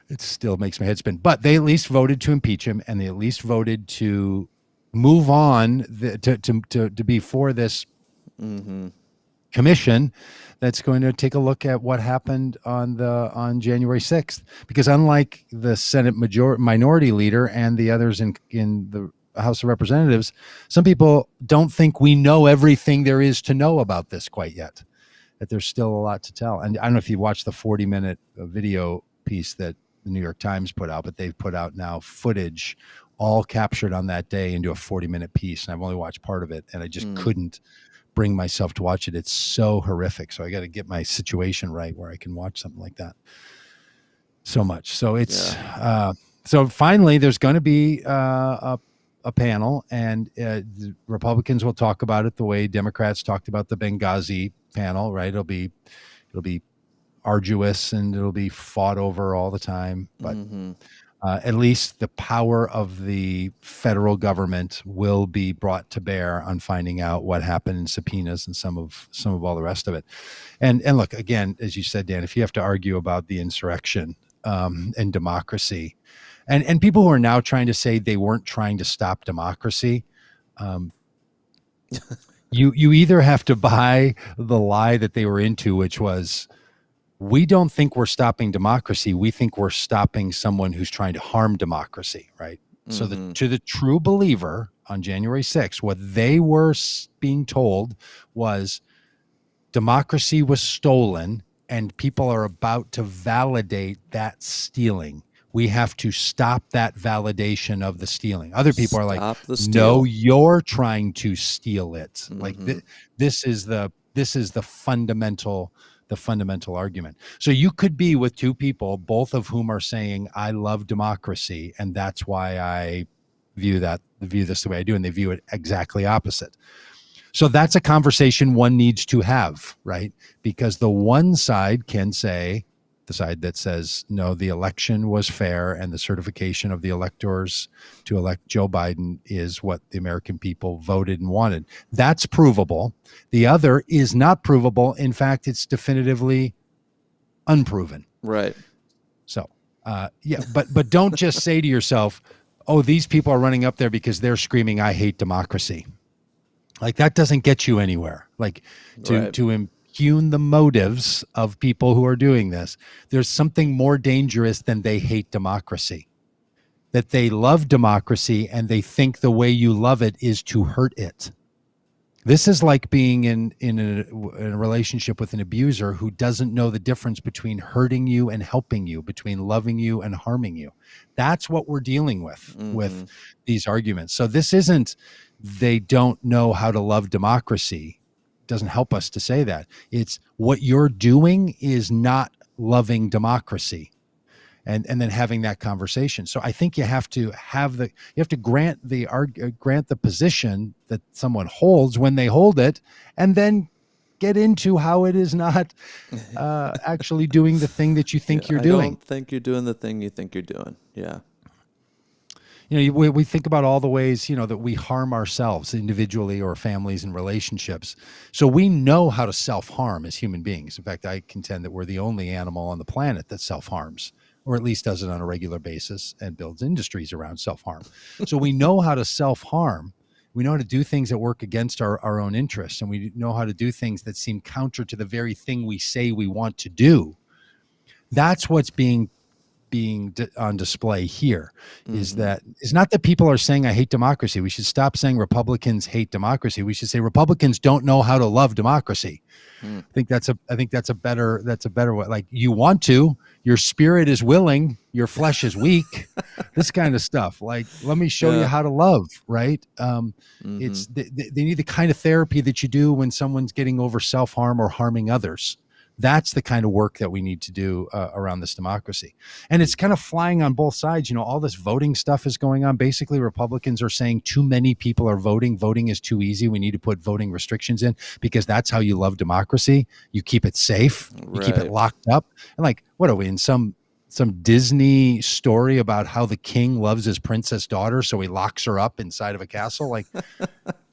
it still makes my head spin. But they at least voted to impeach him, and they at least voted to move on to be for this commission that's going to take a look at what happened on January 6th. Because unlike the Senate minority leader and the others in the House of Representatives, some people don't think we know everything there is to know about this quite yet, that there's still a lot to tell. And I don't know if you watched the 40-minute video piece that the New York Times put out, but they've put out now footage all captured on that day into a 40-minute piece. And I've only watched part of it, and I just couldn't bring myself to watch it. It's so horrific. So I got to get my situation right where I can watch something like that. So much. So it's so finally there's going to be a panel, and the Republicans will talk about it the way Democrats talked about the Benghazi panel, right? It'll be arduous, and it'll be fought over all the time, but at least the power of the federal government will be brought to bear on finding out what happened in subpoenas and some of all the rest of it. And look, again, as you said, Dan, if you have to argue about the insurrection and democracy, and people who are now trying to say they weren't trying to stop democracy, you either have to buy the lie that they were into, which was, we don't think we're stopping democracy. We think we're stopping someone who's trying to harm democracy, right? So to the true believer on January 6th, what they were being told was democracy was stolen, and people are about to validate that stealing. We have to stop that validation of the stealing. Other people are like, no, you're trying to steal it. Like this is the fundamental argument. So you could be with two people, both of whom are saying, I love democracy, and that's why I view this the way I do, and they view it exactly opposite. So that's a conversation one needs to have, right? Because the one side can say the side that says, no, the election was fair and the certification of the electors to elect Joe Biden is what the American people voted and wanted. That's provable. The other is not provable. In fact, it's definitively unproven. Right. So, yeah, but don't just say to yourself, oh, these people are running up there because they're screaming, I hate democracy. Like, that doesn't get you anywhere. Like, to impugn the motives of people who are doing this, there's something more dangerous than they hate democracy. That they love democracy and they think the way you love it is to hurt it. This is like being in a relationship with an abuser who doesn't know the difference between hurting you and helping you, between loving you and harming you. That's what we're dealing with these arguments. So this isn't they don't know how to love democracy. It doesn't help us to say that. It's what you're doing is not loving democracy. And then having that conversation. So I think you have to grant the position that someone holds when they hold it, and then get into how it is not actually doing the thing that you think you're doing. I don't think you're doing the thing you think you're doing. Yeah. We think about all the ways, that we harm ourselves individually or families and relationships. So we know how to self-harm as human beings. In fact, I contend that we're the only animal on the planet that self-harms, or at least does it on a regular basis and builds industries around self-harm. So we know how to self-harm. We know how to do things that work against our own interests, and we know how to do things that seem counter to the very thing we say we want to do. That's what's being on display here. Is not that people are saying I hate democracy. We should stop saying Republicans hate democracy. We should say Republicans don't know how to love democracy. I think that's a better way. Like, you want to, your spirit is willing, your flesh is weak. This kind of stuff. Like, let me show you how to love, right? It's they need the kind of therapy that you do when someone's getting over self-harm or harming others. That's the kind of work that we need to do around this democracy. And it's kind of flying on both sides. All this voting stuff is going on. Basically, Republicans are saying too many people are voting. Voting is too easy. We need to put voting restrictions in because that's how you love democracy. You keep it safe. You keep it locked up. And like, what are we in some Disney story about how the king loves his princess daughter, so he locks her up inside of a castle? Like,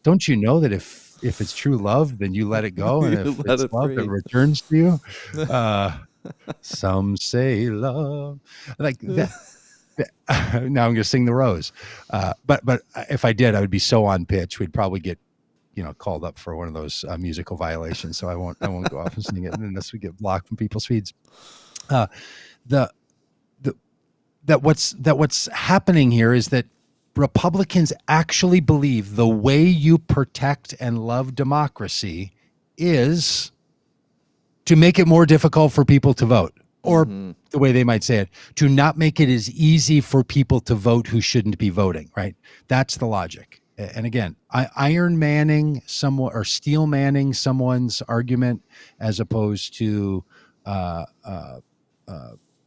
don't you know that if it's true love, then you let it go, and if it's love, it returns to you. Some say love, like that. Now I'm going to sing the Rose, but if I did, I would be so on pitch. We'd probably get called up for one of those musical violations. So I won't go off and sing it unless we get blocked from people's feeds. What's happening here is that Republicans actually believe the way you protect and love democracy is to make it more difficult for people to vote, or the way they might say it, to not make it as easy for people to vote who shouldn't be voting, right? That's the logic. And again, iron manning someone or steel manning someone's argument as opposed to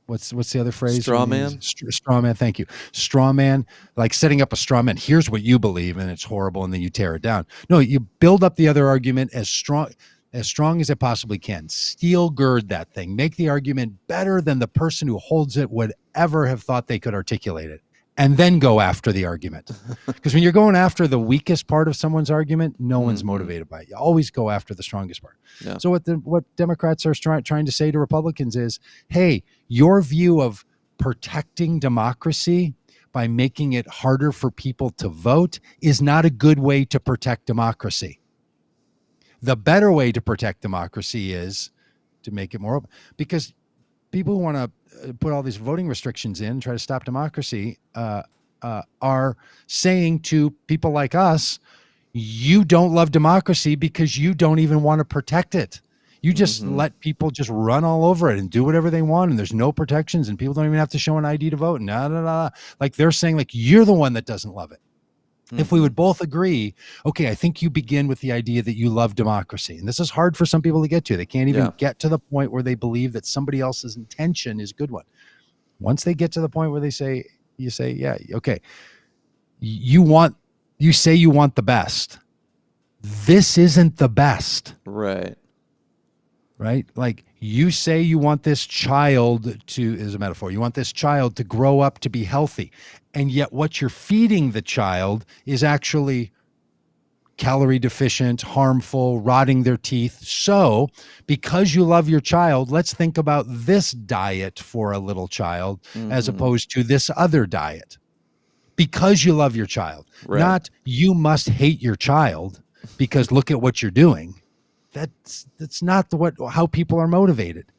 what's the other phrase? Straw man? Straw man. Thank you. Straw man, like setting up a straw man. Here's what you believe, and it's horrible, and then you tear it down. No, you build up the other argument as strong as it possibly can. Steel gird that thing. Make the argument better than the person who holds it would ever have thought they could articulate it. And then go after the argument. Because when you're going after the weakest part of someone's argument, no one's motivated by it. You always go after the strongest part. Yeah. So what Democrats are trying to say to Republicans is, hey, your view of protecting democracy by making it harder for people to vote is not a good way to protect democracy. The better way to protect democracy is to make it more open. Because people who want to put all these voting restrictions in, try to stop democracy, are saying to people like us, you don't love democracy because you don't even want to protect it. You just let people just run all over it and do whatever they want, and there's no protections, and people don't even have to show an ID to vote. Like, they're saying, like, you're the one that doesn't love it. If we would both agree, okay, I think you begin with the idea that you love democracy. And this is hard for some people to get to. They can't even get to the point where they believe that somebody else's intention is a good one. Once they get to the point where you say, yeah, okay, you say you want the best. This isn't the best. Right. right? Like you say you want this child to, is a metaphor, you want this child to grow up to be healthy. And yet what you're feeding the child is actually calorie deficient, harmful, rotting their teeth. So, because you love your child, let's think about this diet for a little child as opposed to this other diet. Because you love your child, Right. not you must hate your child because look at what you're doing. That's not how people are motivated.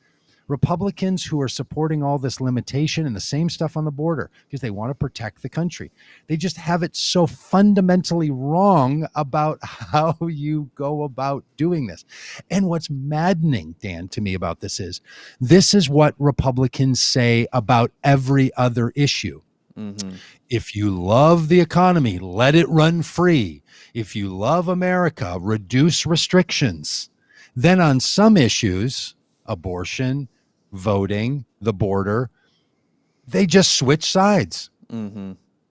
Republicans who are supporting all this limitation and the same stuff on the border because they want to protect the country. They just have it so fundamentally wrong about how you go about doing this. And what's maddening, Dan, to me about this is what Republicans say about every other issue. If you love the economy, let it run free. If you love America, reduce restrictions. Then on some issues, abortion, voting, the border, they just switch sides.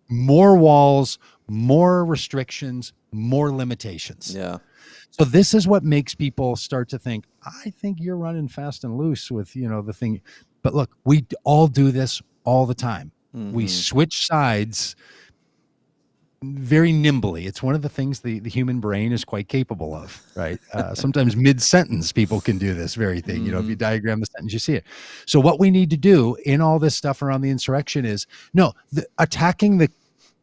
More walls, more restrictions, more limitations. Yeah. So this is what makes people start to think, I think you're running fast and loose with, the thing. But look, we all do this all the time. We switch sides very nimbly. It's one of the things the human brain is quite capable of, right? Sometimes mid-sentence people can do this very thing. If you diagram the sentence, you see it. So what we need to do in all this stuff around the insurrection is, attacking the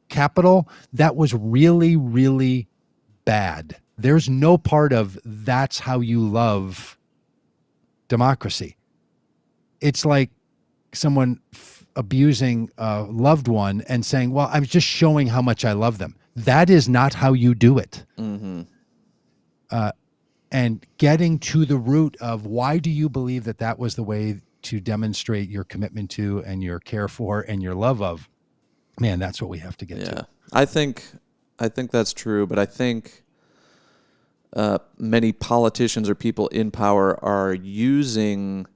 Capitol, that was really, really bad. There's no part of that's how you love democracy. It's like someone abusing a loved one and saying, well, I'm just showing how much I love them. That is not how you do it. And getting to the root of why do you believe that was the way to demonstrate your commitment to and your care for and your love of, man, that's what we have to get to. I think that's true, but I think many politicians or people in power are using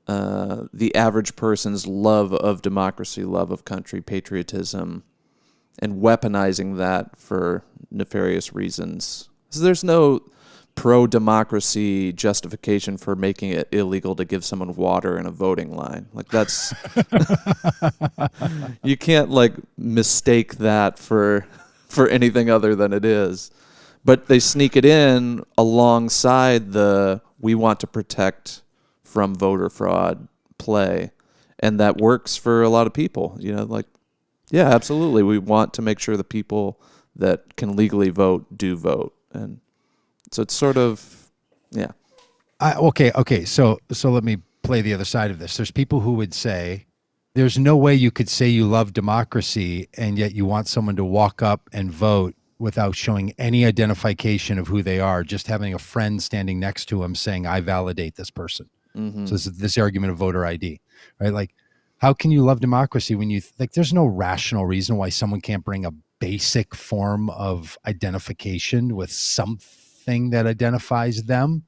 the average person's love of democracy, love of country, patriotism, and weaponizing that for nefarious reasons. So there's no pro-democracy justification for making it illegal to give someone water in a voting line. Like that's you can't mistake that for anything other than it is. But they sneak it in alongside the we want to protect from voter fraud play, and that works for a lot of people. Yeah, absolutely. We want to make sure the people that can legally vote do vote, and so it's sort of, yeah. Okay. So let me play the other side of this. There's people who would say, there's no way you could say you love democracy and yet you want someone to walk up and vote without showing any identification of who they are, just having a friend standing next to them saying, I validate this person. So this argument of voter ID, right? Like, how can you love democracy when there's no rational reason why someone can't bring a basic form of identification with something that identifies them?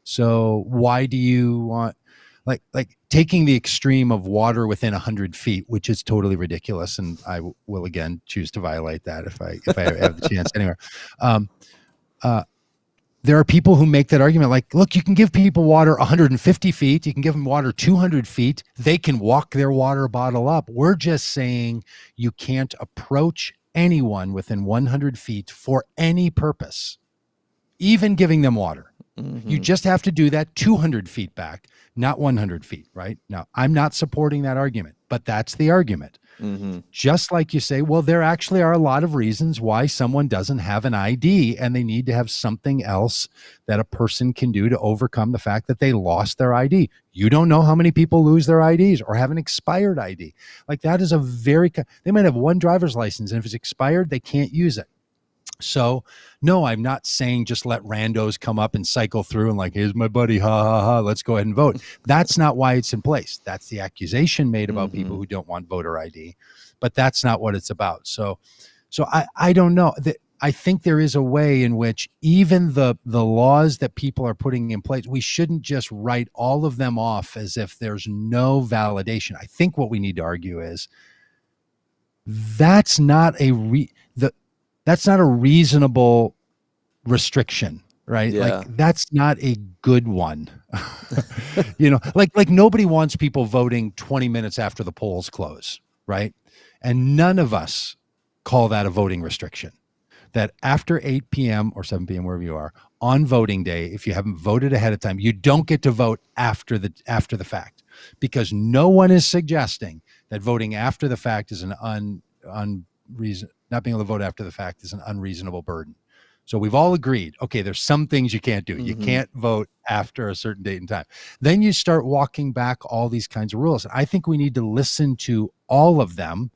So why do you want, like taking the extreme of water within 100 feet, which is totally ridiculous. And I will again choose to violate that if I have the chance anywhere. There are people who make that argument like, look, you can give people water 150 feet. You can give them water 200 feet. They can walk their water bottle up. We're just saying you can't approach anyone within 100 feet for any purpose, even giving them water. You just have to do that 200 feet back, not 100 feet, right? Now, I'm not supporting that argument, but that's the argument. Just like you say, well, there actually are a lot of reasons why someone doesn't have an ID and they need to have something else that a person can do to overcome the fact that they lost their ID. You don't know how many people lose their IDs or have an expired ID. Like that is they might have one driver's license and if it's expired, they can't use it. So no, I'm not saying just let randos come up and cycle through and like, here's my buddy, ha, ha, ha, let's go ahead and vote. That's not why it's in place. That's the accusation made about people who don't want voter ID, but that's not what it's about. So I don't know. I think there is a way in which even the laws that people are putting in place, we shouldn't just write all of them off as if there's no validation. I think what we need to argue is that's not a reasonable restriction. right? Like Yeah. that's not a good one. You know, like nobody wants people voting 20 minutes after the polls close, right? And none of us call that a voting restriction. That after 8 p.m. or 7 p.m., wherever you are, on voting day, if you haven't voted ahead of time, you don't get to vote after the fact, because no one is suggesting that voting after the fact is an unreason not being able to vote after the fact is an unreasonable burden. So we've all agreed, okay, there's some things you can't do. You Mm-hmm. can't vote after a certain date and time. Then you start walking back all these kinds of rules. I think we need to listen to all of them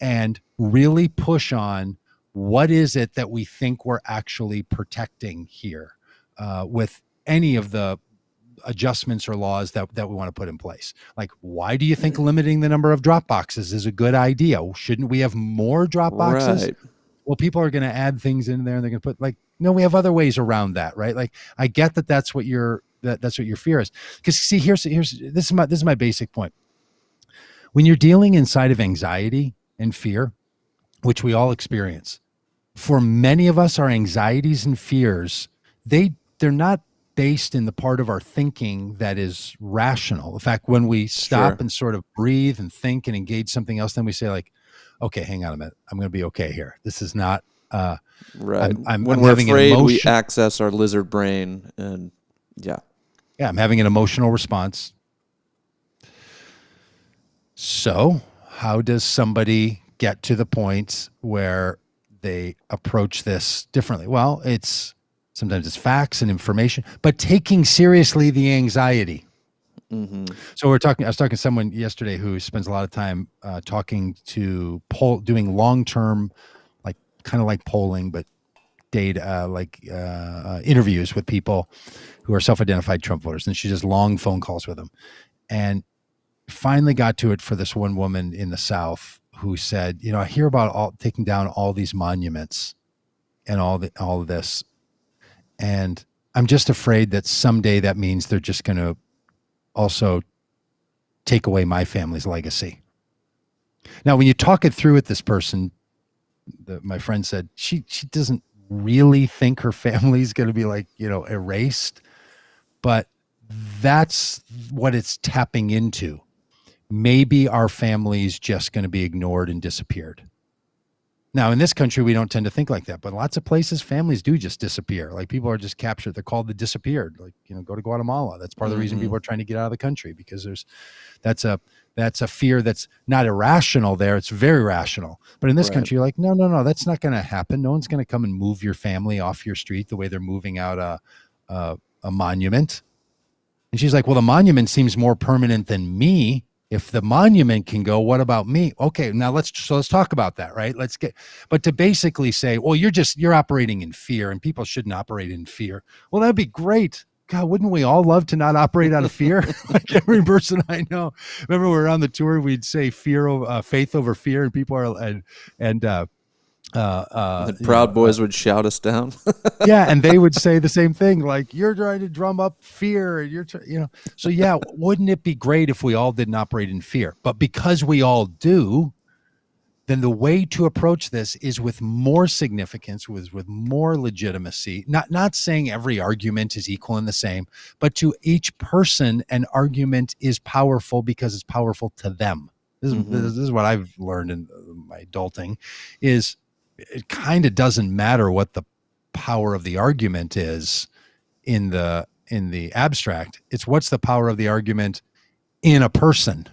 and really push on what is it that we think we're actually protecting here with any of the adjustments or laws that we want to put in place. Like, why do you think limiting the number of drop boxes is a good idea? Shouldn't we have more drop boxes? Right. Well, people are going to add things in there and they're going to put, like, no, we have other ways around that, right? Like, I get that that's what that's what your fear is. Because see, here's this is my basic point. When you're dealing inside of anxiety and fear, which we all experience, for many of us, our anxieties and fears, they're not based in the part of our thinking that is rational. In fact, when we Sure. stop and sort of breathe and think and engage something else, then we say, like, okay, hang on a minute, I'm going to be okay here. This is not Right. When I'm we're having an afraid, we emotion. access our lizard brain, and yeah. Yeah, I'm having an emotional response. So how does somebody get to the point where they approach this differently? Well, sometimes it's facts and information, but taking seriously the anxiety. Mm-hmm. So I was talking to someone yesterday who spends a lot of time doing long-term, like kind of like polling, but data, interviews with people who are self-identified Trump voters. And she does long phone calls with them. And finally got to it for this one woman in the South who said, I hear about taking down all these monuments and all of this. And I'm just afraid that someday that means they're just going to also take away my family's legacy. Now, when you talk it through with this person, my friend said she doesn't really think her family's going to be erased, but that's what it's tapping into. Maybe our family's just going to be ignored and disappeared. Now, in this country, we don't tend to think like that, but lots of places, families do just disappear. Like, people are just captured. They're called the disappeared. Like, go to Guatemala. That's part of the reason people are trying to get out of the country, because that's a fear that's not irrational there. It's very rational. But in this country, you're like, no, that's not going to happen. No one's going to come and move your family off your street the way they're moving out a monument. And she's like, well, the monument seems more permanent than me. If the monument can go, what about me? Okay, now let's talk about that, right? But to basically say, well, you're operating in fear, and people shouldn't operate in fear. Well, that'd be great. God, wouldn't we all love to not operate out of fear? Like every person I know. Remember, we were on the tour, we'd say faith over fear, and people are The Proud Boys would shout us down. yeah, and they would say the same thing, like, you're trying to drum up fear, and so yeah, wouldn't it be great if we all didn't operate in fear? But because we all do, then the way to approach this is with more significance, with more legitimacy. Not saying every argument is equal and the same, but to each person, an argument is powerful because it's powerful to them. This is what I've learned in my adulting, is it kind of doesn't matter what the power of the argument is in the abstract. It's what's the power of the argument in a person.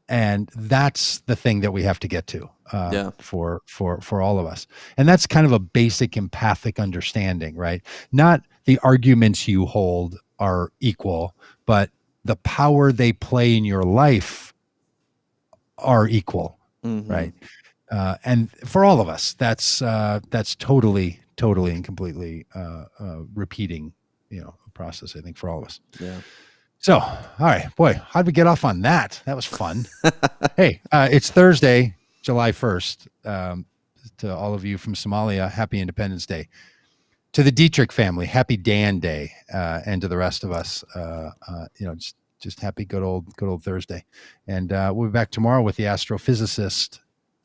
And that's the thing that we have to get to for all of us. And that's kind of a basic empathic understanding, right? Not the arguments you hold are equal, but the power they play in your life are equal, right? And for all of us, that's totally and completely repeating, a process, I think, for all of us. Yeah. So, all right, boy, how'd we get off on that? That was fun. Hey, it's Thursday, July 1st. To all of you from Somalia, happy Independence Day. To the Deitrich family, happy Dan Day. And to the rest of us, just happy good old Thursday. And we'll be back tomorrow with the astrophysicist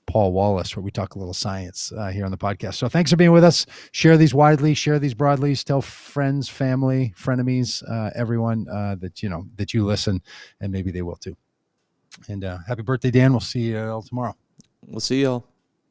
Paul Wallace, where we talk a little science here on the podcast. So thanks for being with us. Share these widely, share these broadly. Tell friends, family, frenemies, everyone that you listen, and maybe they will too. And happy birthday, Dan. We'll see you all tomorrow. We'll see y'all.